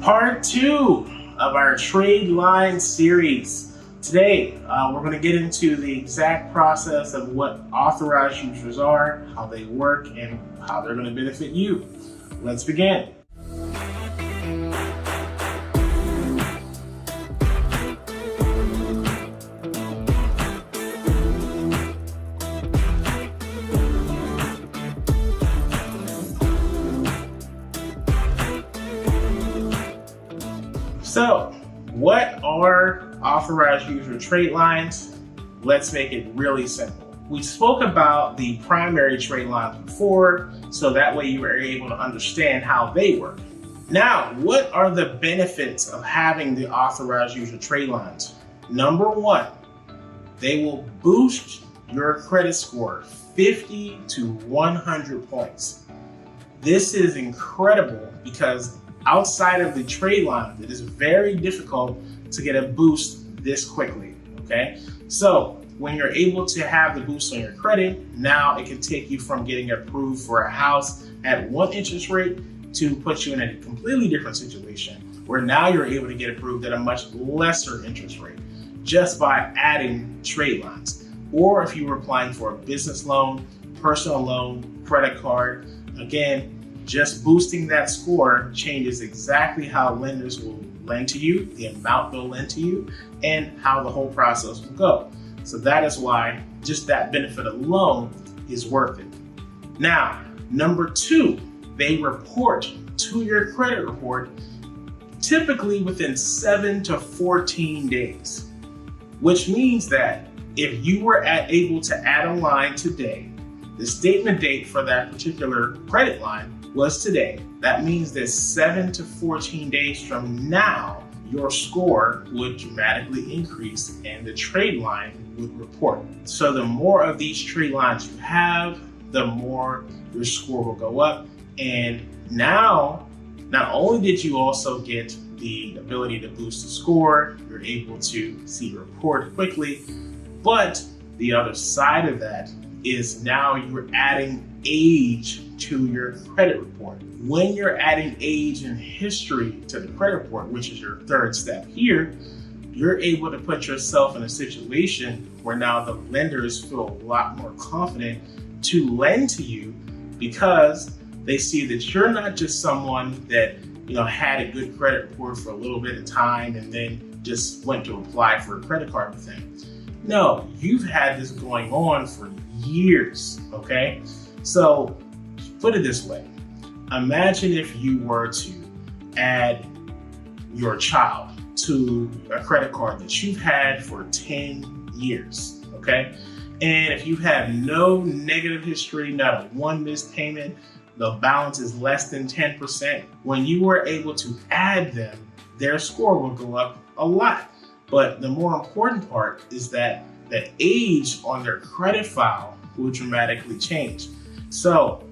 Part 2 of our Tradelines series. Today, we're going to get into the exact process of what authorized users are, how they work, and how they're going to benefit you. Let's begin. So, what are authorized user trade lines? Let's make it really simple. We spoke about the primary trade lines before, so that way you were able to understand how they work. Now, what are the benefits of having the authorized user trade lines? Number one, they will boost your credit score 50 to 100 points. This is incredible because outside of the trade line, it is very difficult to get a boost this quickly, okay? So when you're able to have the boost on your credit, now it can take you from getting approved for a house at one interest rate to put you in a completely different situation where now you're able to get approved at a much lesser interest rate just by adding trade lines. Or if you were applying for a business loan, personal loan, credit card, again, just boosting that score changes exactly how lenders will lend to you, the amount they'll lend to you, and how the whole process will go. So that is why just that benefit alone is worth it. Now, number two, they report to your credit report typically within 7 to 14 days, which means that if you were able to add a line today, the statement date for that particular credit line was today. That means that 7 to 14 days from now, your score would dramatically increase and the trade line would report. So the more of these trade lines you have, the more your score will go up. And now, not only did you also get the ability to boost the score, you're able to see the report quickly, but the other side of that is now you're adding age to your credit report. When you're adding age and history to the credit report, which is your third step here, you're able to put yourself in a situation where now the lenders feel a lot more confident to lend to you because they see that you're not just someone that had a good credit report for a little bit of time and then just went to apply for a credit card with them. No, you've had this going on for years, okay? So put it this way. Imagine if you were to add your child to a credit card that you've had for 10 years, okay? And if you have no negative history, not a one missed payment, the balance is less than 10%, when you were able to add them, their score will go up a lot. But the more important part is that the age on their credit file will dramatically change. So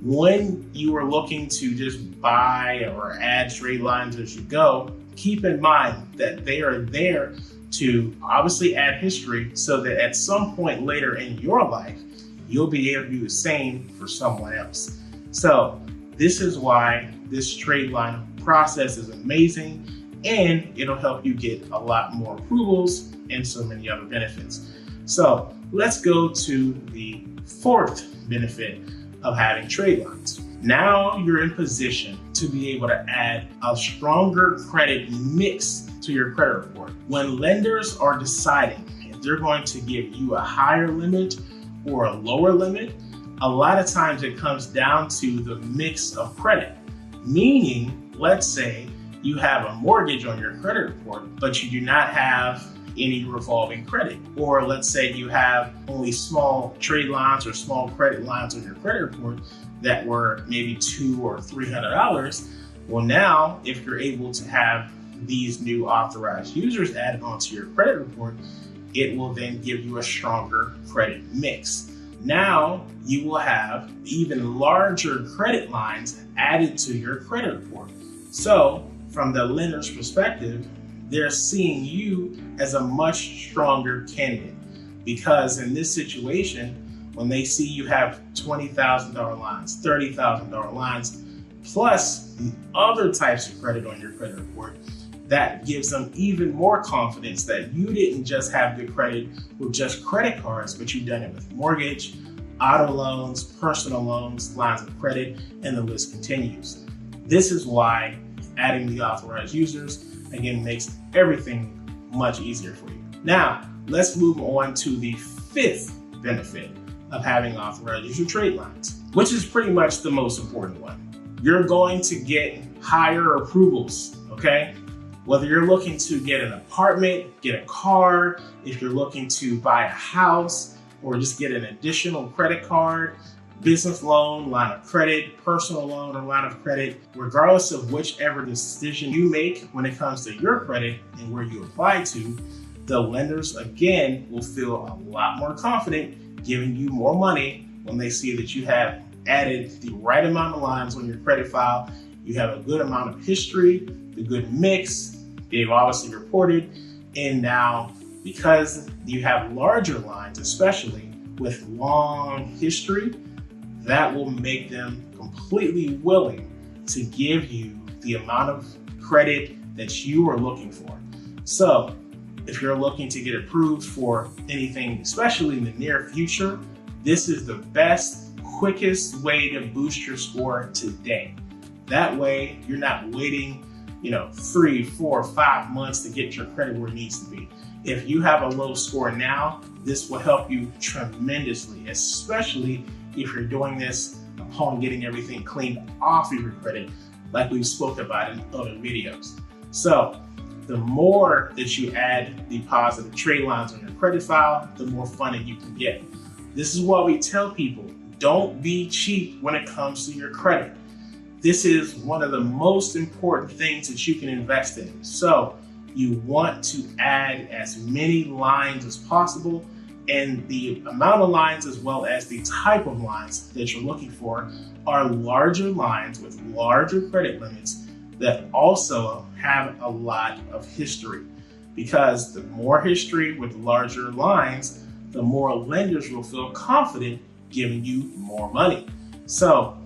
when you are looking to just buy or add trade lines as you go, keep in mind that they are there to obviously add history so that at some point later in your life, you'll be able to do the same for someone else. So this is why this trade line process is amazing, and it'll help you get a lot more approvals and so many other benefits. So let's go to the fourth benefit of having trade lines. Now you're in position to be able to add a stronger credit mix to your credit report. When lenders are deciding if they're going to give you a higher limit or a lower limit, a lot of times it comes down to the mix of credit. Meaning, let's say you have a mortgage on your credit report, but you do not have any revolving credit. Or let's say you have only small trade lines or small credit lines on your credit report that were maybe $200 or $300. Well, now if you're able to have these new authorized users added onto your credit report, it will then give you a stronger credit mix. Now you will have even larger credit lines added to your credit report. So from the lender's perspective, they're seeing you as a much stronger candidate because in this situation, when they see you have $20,000 lines, $30,000 lines, plus the other types of credit on your credit report, that gives them even more confidence that you didn't just have good credit with just credit cards, but you've done it with mortgage, auto loans, personal loans, lines of credit, and the list continues. This is why adding the authorized users, again, makes everything much easier for you. Now, let's move on to the fifth benefit of having authorized user trade lines, which is pretty much the most important one. You're going to get higher approvals, okay? Whether you're looking to get an apartment, get a car, if you're looking to buy a house, or just get an additional credit card, business loan, line of credit, personal loan, or line of credit, regardless of whichever decision you make when it comes to your credit and where you apply to, the lenders, again, will feel a lot more confident giving you more money when they see that you have added the right amount of lines on your credit file, you have a good amount of history, the good mix, they've obviously reported, and now because you have larger lines, especially with long history, that will make them completely willing to give you the amount of credit that you are looking for. So if you're looking to get approved for anything, especially in the near future, this is the best, quickest way to boost your score today. That way you're not waiting 3, 4, 5 months to get your credit where it needs to be. If you have a low score now, this will help you tremendously, especially if you're doing this upon getting everything cleaned off of your credit, like we've spoke about in other videos. So the more that you add the positive trade lines on your credit file, the more funding you can get. This is why we tell people, don't be cheap when it comes to your credit. This is one of the most important things that you can invest in. So you want to add as many lines as possible, and the amount of lines as well as the type of lines that you're looking for are larger lines with larger credit limits that also have a lot of history. Because the more history with larger lines, the more lenders will feel confident giving you more money. So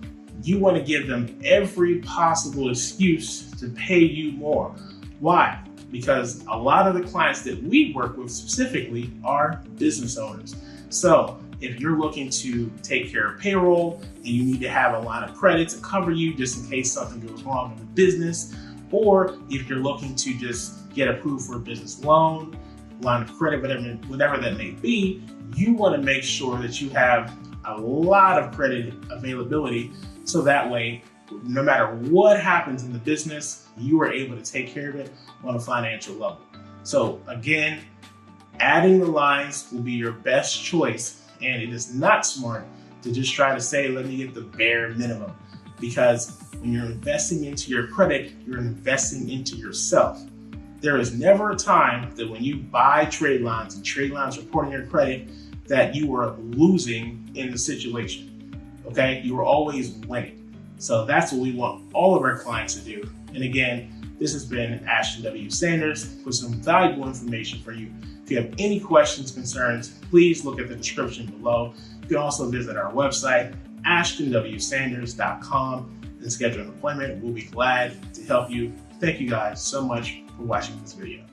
you want to give them every possible excuse to pay you more. Why? Because a lot of the clients that we work with specifically are business owners. So if you're looking to take care of payroll and you need to have a line of credit to cover you just in case something goes wrong in the business, or if you're looking to just get approved for a business loan, line of credit, whatever that may be, you want to make sure that you have a lot of credit availability, so that way, no matter what happens in the business, you are able to take care of it on a financial level. So again, adding the lines will be your best choice, and it is not smart to just try to say, let me get the bare minimum, because when you're investing into your credit, you're investing into yourself. There is never a time that when you buy trade lines and trade lines reporting your credit that you are losing in the situation. Okay, you are always winning. So that's what we want all of our clients to do. And again, this has been Ashton W. Sanders with some valuable information for you. If you have any questions, concerns, please look at the description below. You can also visit our website, ashtonwsanders.com, and schedule an appointment. We'll be glad to help you. Thank you guys so much for watching this video.